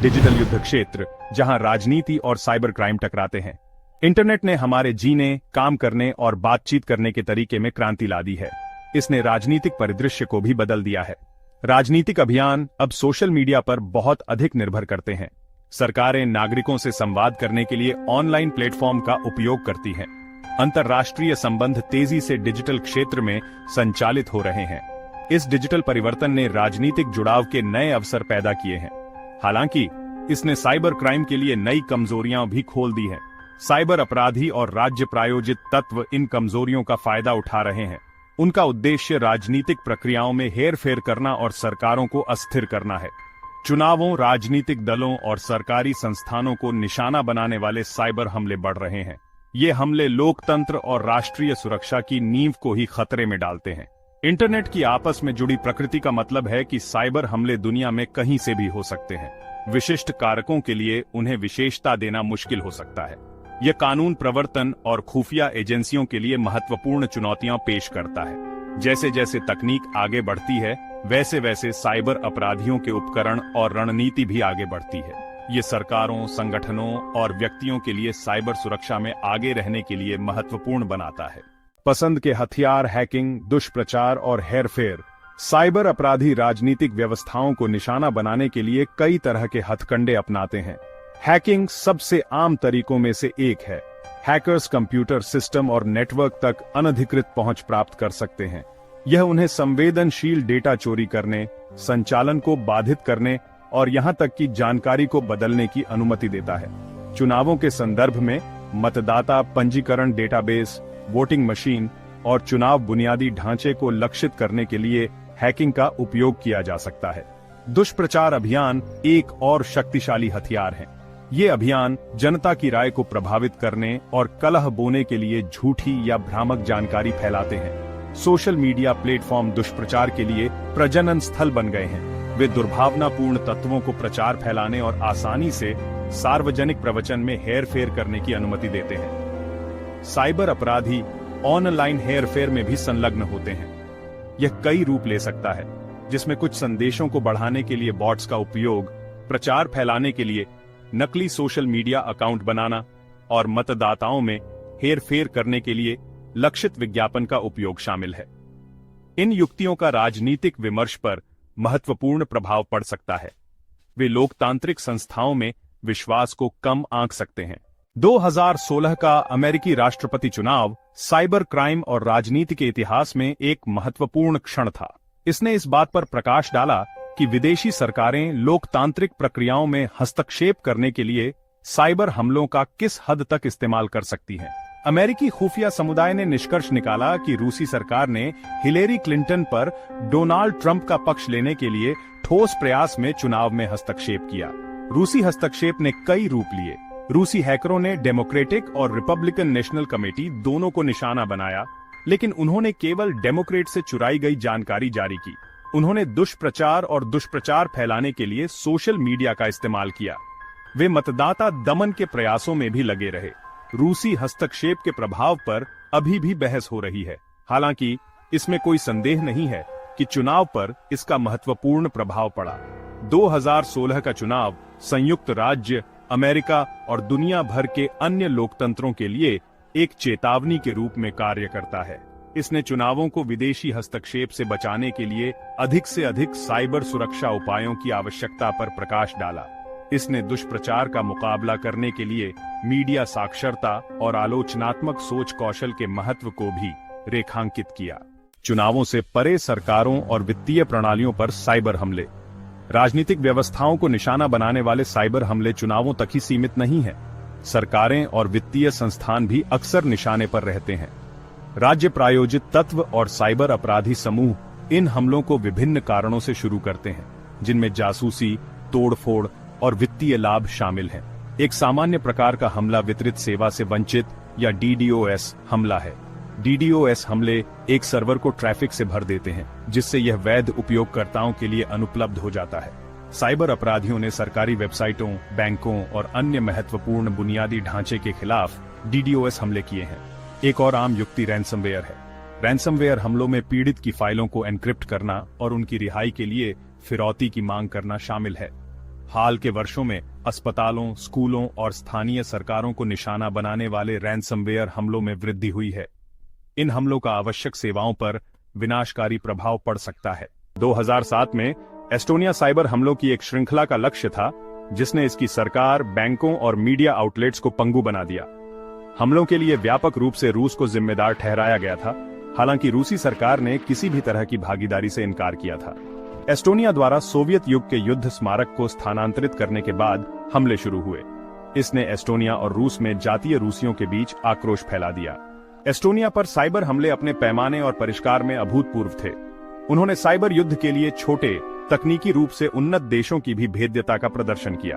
Digital युद्ध क्षेत्र, जहां राजनीति और साइबर क्राइम टकराते हैं। इंटरनेट ने हमारे जीने, काम करने और बातचीत करने के तरीके में क्रांति ला दी है। इसने राजनीतिक परिदृश्य को भी बदल दिया है। राजनीतिक अभियान अब सोशल मीडिया पर बहुत अधिक निर्भर करते हैं। सरकारें नागरिकों से संवाद करने के लिए ऑनलाइन प्लेटफॉर्म का उपयोग करती हैं। अंतर्राष्ट्रीय संबंध तेजी से डिजिटल क्षेत्र में संचालित हो रहे हैं। इस डिजिटल परिवर्तन ने राजनीतिक जुड़ाव के नए अवसर पैदा किए हैं। हालांकि इसने साइबर क्राइम के लिए नई कमजोरियां भी खोल दी हैं। साइबर अपराधी और राज्य प्रायोजित तत्व इन कमजोरियों का फायदा उठा रहे हैं। उनका उद्देश्य राजनीतिक प्रक्रियाओं में हेरफेर करना और सरकारों को अस्थिर करना है। चुनावों, राजनीतिक दलों और सरकारी संस्थानों को निशाना बनाने वाले साइबर हमले बढ़ रहे हैं। ये हमले लोकतंत्र और राष्ट्रीय सुरक्षा की नींव को ही खतरे में डालते हैं। इंटरनेट की आपस में जुड़ी प्रकृति का मतलब है कि साइबर हमले दुनिया में कहीं से भी हो सकते हैं। विशिष्ट कारकों के लिए उन्हें विशेषता देना मुश्किल हो सकता है। यह कानून प्रवर्तन और खुफिया एजेंसियों के लिए महत्वपूर्ण चुनौतियां पेश करता है। जैसे जैसे तकनीक आगे बढ़ती है, वैसे वैसे साइबर अपराधियों के उपकरण और रणनीति भी आगे बढ़ती है। ये सरकारों, संगठनों और व्यक्तियों के लिए साइबर सुरक्षा में आगे रहने के लिए महत्वपूर्ण बनाता है। पसंद के हथियार, हैकिंग, दुष्प्रचार और हेरफेर। साइबर अपराधी राजनीतिक व्यवस्थाओं को निशाना बनाने के लिए कई तरह के हथकंडे अपनाते हैं। हैकिंग सबसे आम तरीकों में से एक है। हैकर्स कंप्यूटर सिस्टम और नेटवर्क तक अनधिकृत पहुंच प्राप्त कर सकते हैं। यह उन्हें संवेदनशील डेटा चोरी करने, संचालन को बाधित करने और यहां तक कि जानकारी को बदलने की अनुमति देता है। चुनावों के संदर्भ में मतदाता पंजीकरण डेटाबेस, वोटिंग मशीन और चुनाव बुनियादी ढांचे को लक्षित करने के लिए हैकिंग का उपयोग किया जा सकता है। दुष्प्रचार अभियान एक और शक्तिशाली हथियार है। ये अभियान जनता की राय को प्रभावित करने और कलह बोने के लिए झूठी या भ्रामक जानकारी फैलाते हैं। सोशल मीडिया प्लेटफॉर्म दुष्प्रचार के लिए प्रजनन स्थल बन गए हैं। वे दुर्भावनापूर्ण तत्वों को प्रचार फैलाने और आसानी से सार्वजनिक प्रवचन में हेरफेर करने की अनुमति देते हैं। साइबर अपराधी ऑनलाइन हेरफेर में भी संलग्न होते हैं। यह कई रूप ले सकता है, जिसमें कुछ संदेशों को बढ़ाने के लिए बॉट्स का उपयोग, प्रचार फैलाने के लिए नकली सोशल मीडिया अकाउंट बनाना और मतदाताओं में हेरफेर करने के लिए लक्षित विज्ञापन का उपयोग शामिल है। इन युक्तियों का राजनीतिक विमर्श पर महत्वपूर्ण प्रभाव पड़ सकता है। वे लोकतांत्रिक संस्थाओं में विश्वास को कम आंक सकते हैं। 2016 का अमेरिकी राष्ट्रपति चुनाव साइबर क्राइम और राजनीति के इतिहास में एक महत्वपूर्ण क्षण था। इसने इस बात पर प्रकाश डाला कि विदेशी सरकारें लोकतांत्रिक प्रक्रियाओं में हस्तक्षेप करने के लिए साइबर हमलों का किस हद तक इस्तेमाल कर सकती हैं। अमेरिकी खुफिया समुदाय ने निष्कर्ष निकाला कि रूसी सरकार ने हिलेरी क्लिंटन पर डोनाल्ड ट्रंप का पक्ष लेने के लिए ठोस प्रयास में चुनाव में हस्तक्षेप किया। रूसी हस्तक्षेप ने कई रूप लिए। रूसी हैकरों ने डेमोक्रेटिक और रिपब्लिकन नेशनल कमेटी दोनों को निशाना बनाया, लेकिन उन्होंने केवल डेमोक्रेट से चुराई गई जानकारी जारी की। उन्होंने दुष्प्रचार और दुष्प्रचार फैलाने के लिए सोशल मीडिया का इस्तेमाल किया। वे मतदाता दमन के प्रयासों में भी लगे रहे। रूसी हस्तक्षेप के प्रभाव पर अभी भी बहस हो रही है। हालांकि इसमें कोई संदेह नहीं है कि चुनाव पर इसका महत्वपूर्ण प्रभाव पड़ा। 2016 का चुनाव संयुक्त राज्य अमेरिका और दुनिया भर के अन्य लोकतंत्रों के लिए एक चेतावनी के रूप में कार्य करता है। इसने चुनावों को विदेशी हस्तक्षेप से बचाने के लिए अधिक से अधिक साइबर सुरक्षा उपायों की आवश्यकता पर प्रकाश डाला। इसने दुष्प्रचार का मुकाबला करने के लिए मीडिया साक्षरता और आलोचनात्मक सोच कौशल के महत्व को भी रेखांकित किया। चुनावों से परे सरकारों और वित्तीय प्रणालियों पर साइबर हमले। राजनीतिक व्यवस्थाओं को निशाना बनाने वाले साइबर हमले चुनावों तक ही सीमित नहीं हैं। सरकारें और वित्तीय संस्थान भी अक्सर निशाने पर रहते हैं। राज्य प्रायोजित तत्व और साइबर अपराधी समूह इन हमलों को विभिन्न कारणों से शुरू करते हैं, जिनमें जासूसी, तोड़फोड़ और वित्तीय लाभ शामिल हैं। एक सामान्य प्रकार का हमला वितरित सेवा से वंचित या DDoS हमला है। DDoS हमले एक सर्वर को ट्रैफिक से भर देते हैं, जिससे यह वैध उपयोगकर्ताओं के लिए अनुपलब्ध हो जाता है। साइबर अपराधियों ने सरकारी वेबसाइटों, बैंकों और अन्य महत्वपूर्ण बुनियादी ढांचे के खिलाफ DDoS हमले किए हैं। एक और आम युक्ति रैंसमवेयर है। रैंसमवेयर हमलों में पीड़ित की फाइलों को एन्क्रिप्ट करना और उनकी रिहाई के लिए फिरौती की मांग करना शामिल है। हाल के वर्षों में अस्पतालों, स्कूलों और स्थानीय सरकारों को निशाना बनाने वाले रैनसमवेयर हमलों में वृद्धि हुई है। इन हमलों का आवश्यक सेवाओं पर विनाशकारी प्रभाव पड़ सकता है। 2007 में एस्टोनिया साइबर हमलों की एक श्रृंखला का लक्ष्य था, जिसने इसकी सरकार, बैंकों और मीडिया आउटलेट्स को पंगु बना दिया। हमलों के लिए व्यापक रूप से रूस को जिम्मेदार ठहराया गया था, हालांकि रूसी सरकार ने किसी भी तरह की भागीदारी से इनकार किया था। एस्टोनिया द्वारा सोवियत युग के युद्ध स्मारक को स्थानांतरित करने के बाद हमले शुरू हुए। इसने एस्टोनिया और रूस में जातीय रूसियों के बीच आक्रोश फैला दिया। एस्टोनिया पर साइबर हमले अपने पैमाने और परिष्कार में अभूतपूर्व थे। उन्होंने साइबर युद्ध के लिए छोटे, तकनीकी रूप से उन्नत देशों की भी भेद्यता का प्रदर्शन किया।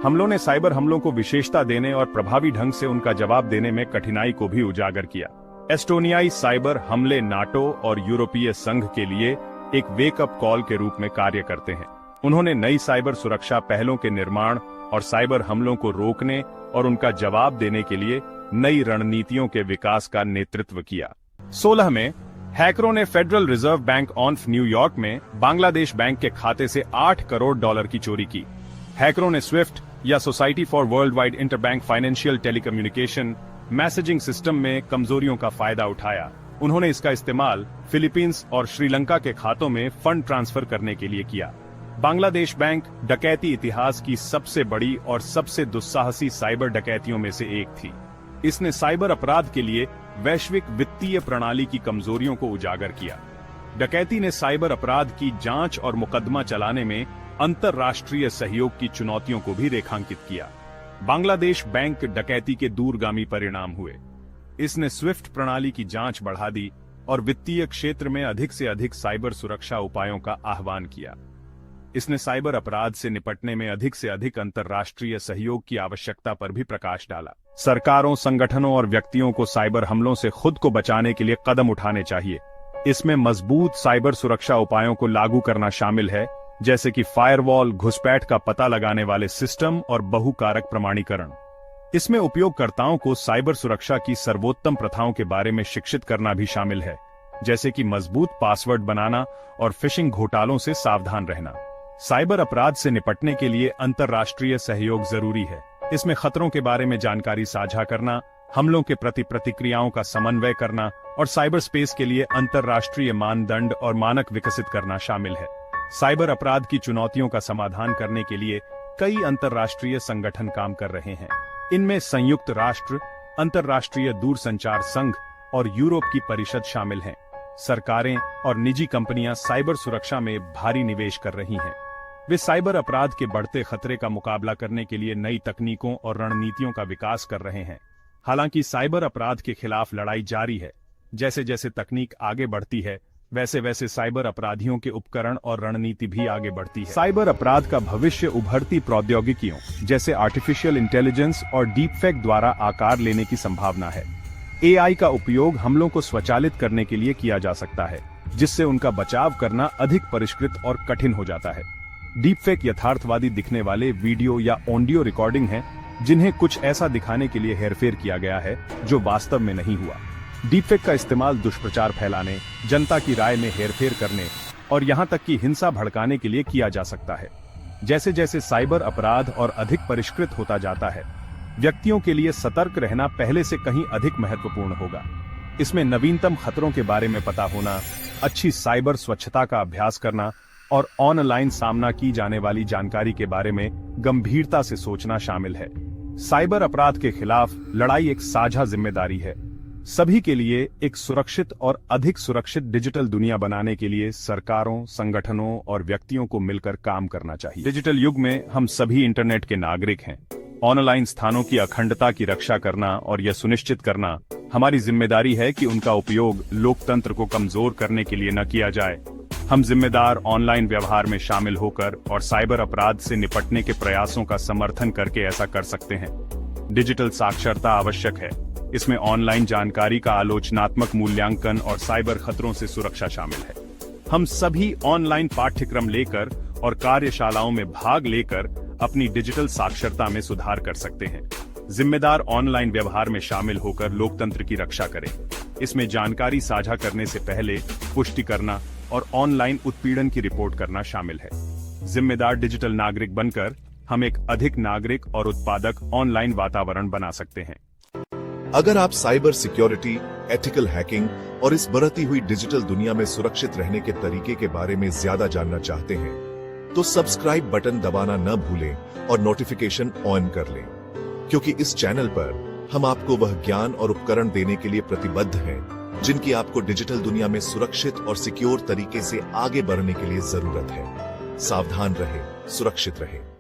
हमलों ने साइबर हमलों को विशेषता देने और प्रभावी ढंग से उनका जवाब देने में कठिनाई को भी उजागर किया। एस्टोनियाई साइबर हमले नाटो और यूरोपीय संघ के लिए एक वेकअप कॉल के रूप में कार्य करते हैं। उन्होंने नई साइबर सुरक्षा पहलों के निर्माण और साइबर हमलों को रोकने और उनका जवाब देने के लिए नई रणनीतियों के विकास का नेतृत्व किया। 2016 में हैकरों ने federal reserve bank of New York में बांग्लादेश बैंक के खाते से $8 करोड़ की चोरी की। हैकरों ने स्विफ्ट या society for world wide interbank financial telecommunication messaging system में कमजोरियों का फायदा उठाया। उन्होंने इसका इस्तेमाल फिलीपींस और श्रीलंका के खातों में फंड ट्रांसफर करने के लिए किया। बांग्लादेश बैंक डकैती इतिहास की सबसे बड़ी और सबसे दुस्साहसी साइबर डकैतियों में से एक थी। इसने साइबर अपराध के लिए वैश्विक वित्तीय प्रणाली की कमजोरियों को उजागर किया। डकैती ने साइबर अपराध की जांच और मुकदमा चलाने में अंतर्राष्ट्रीय सहयोग की चुनौतियों को भी रेखांकित किया। बांग्लादेश बैंक डकैती के दूरगामी परिणाम हुए। इसने स्विफ्ट प्रणाली की जांच बढ़ा दी और वित्तीय क्षेत्र में अधिक से अधिक साइबर सुरक्षा उपायों का आह्वान किया। इसने साइबर अपराध से निपटने में अधिक से अधिक अंतर्राष्ट्रीय सहयोग की आवश्यकता पर भी प्रकाश डाला। सरकारों, संगठनों और व्यक्तियों को साइबर हमलों से खुद को बचाने के लिए कदम उठाने चाहिए। इसमें मजबूत साइबर सुरक्षा उपायों को लागू करना शामिल है, जैसे कि फायरवॉल, घुसपैठ का पता लगाने वाले सिस्टम और बहुकारक प्रमाणीकरण। इसमें उपयोगकर्ताओं को साइबर सुरक्षा की सर्वोत्तम प्रथाओं के बारे में शिक्षित करना भी शामिल है, जैसे कि मजबूत पासवर्ड बनाना और फिशिंग घोटालों से सावधान रहना। साइबर अपराध से निपटने के लिए अंतर्राष्ट्रीय सहयोग जरूरी है। इसमें खतरों के बारे में जानकारी साझा करना, हमलों के प्रति प्रतिक्रियाओं का समन्वय करना और साइबर स्पेस के लिए अंतर्राष्ट्रीय मानदंड और मानक विकसित करना शामिल है। साइबर अपराध की चुनौतियों का समाधान करने के लिए कई अंतर्राष्ट्रीय संगठन काम कर रहे हैं। इनमें संयुक्त राष्ट्र, अंतर्राष्ट्रीय दूरसंचार संघ और यूरोप की परिषद शामिल हैं। सरकारें और निजी कंपनियां साइबर सुरक्षा में भारी निवेश कर रही हैं। वे साइबर अपराध के बढ़ते खतरे का मुकाबला करने के लिए नई तकनीकों और रणनीतियों का विकास कर रहे हैं। हालांकि साइबर अपराध के खिलाफ लड़ाई जारी है। जैसे जैसे तकनीक आगे बढ़ती है, वैसे वैसे साइबर अपराधियों के उपकरण और रणनीति भी आगे बढ़ती है। साइबर अपराध का भविष्य उभरती प्रौद्योगिकियों जैसे आर्टिफिशियल इंटेलिजेंस और डीपफेक द्वारा आकार लेने की संभावना है। एआई का उपयोग हमलों को स्वचालित करने के लिए किया जा सकता है, जिससे उनका बचाव करना अधिक परिष्कृत और कठिन हो जाता है। डीपफेक यथार्थवादी दिखने वाले वीडियो या ऑडियो रिकॉर्डिंग हैं, जिन्हें कुछ ऐसा दिखाने के लिए हेरफेर किया गया है जो वास्तव में नहीं हुआ। डीपफेक का इस्तेमाल दुष्प्रचार फैलाने, जनता की राय में हेरफेर करने और यहां तक कि हिंसा भड़काने के लिए किया जा सकता है। जैसे जैसे साइबर अपराध और अधिक परिष्कृत होता जाता है, व्यक्तियों के लिए सतर्क रहना पहले से कहीं अधिक महत्वपूर्ण होगा। इसमें नवीनतम खतरों के बारे में पता होना, अच्छी साइबर स्वच्छता का अभ्यास करना और ऑनलाइन सामना की जाने वाली जानकारी के बारे में गंभीरता से सोचना शामिल है। साइबर अपराध के खिलाफ लड़ाई एक साझा जिम्मेदारी है। सभी के लिए एक सुरक्षित और अधिक सुरक्षित डिजिटल दुनिया बनाने के लिए सरकारों, संगठनों और व्यक्तियों को मिलकर काम करना चाहिए। डिजिटल युग में हम सभी इंटरनेट के नागरिक हैं। ऑनलाइन स्थानों की अखंडता की रक्षा करना और यह सुनिश्चित करना हमारी जिम्मेदारी है कि उनका उपयोग लोकतंत्र को कमजोर करने के लिए न किया जाए। हम जिम्मेदार ऑनलाइन व्यवहार में शामिल होकर और साइबर अपराध से निपटने के प्रयासों का समर्थन करके ऐसा कर सकते हैं। डिजिटल साक्षरता आवश्यक है। इसमें ऑनलाइन जानकारी का आलोचनात्मक मूल्यांकन और साइबर खतरों से सुरक्षा शामिल है। हम सभी ऑनलाइन पाठ्यक्रम लेकर और कार्यशालाओं में भाग लेकर अपनी डिजिटल साक्षरता में सुधार कर सकते हैं। जिम्मेदार ऑनलाइन व्यवहार में शामिल होकर लोकतंत्र की रक्षा करें। इसमें जानकारी साझा करने से पहले पुष्टि करना और ऑनलाइन उत्पीड़न की रिपोर्ट करना शामिल है। जिम्मेदार डिजिटल नागरिक बनकर हम एक अधिक नागरिक और उत्पादक ऑनलाइन वातावरण बना सकते हैं। अगर आप साइबर सिक्योरिटी, एथिकल हैकिंग और इस बढ़ती हुई डिजिटल दुनिया में सुरक्षित रहने के तरीके के बारे में ज्यादा जानना चाहते हैं, तो सब्सक्राइब बटन दबाना न भूलें और नोटिफिकेशन ऑन कर लें, क्योंकि इस चैनल पर हम आपको वह ज्ञान और उपकरण देने के लिए प्रतिबद्ध हैं जिनकी आपको डिजिटल दुनिया में सुरक्षित और सिक्योर तरीके से आगे बढ़ने के लिए जरूरत है। सावधान रहें, सुरक्षित रहें।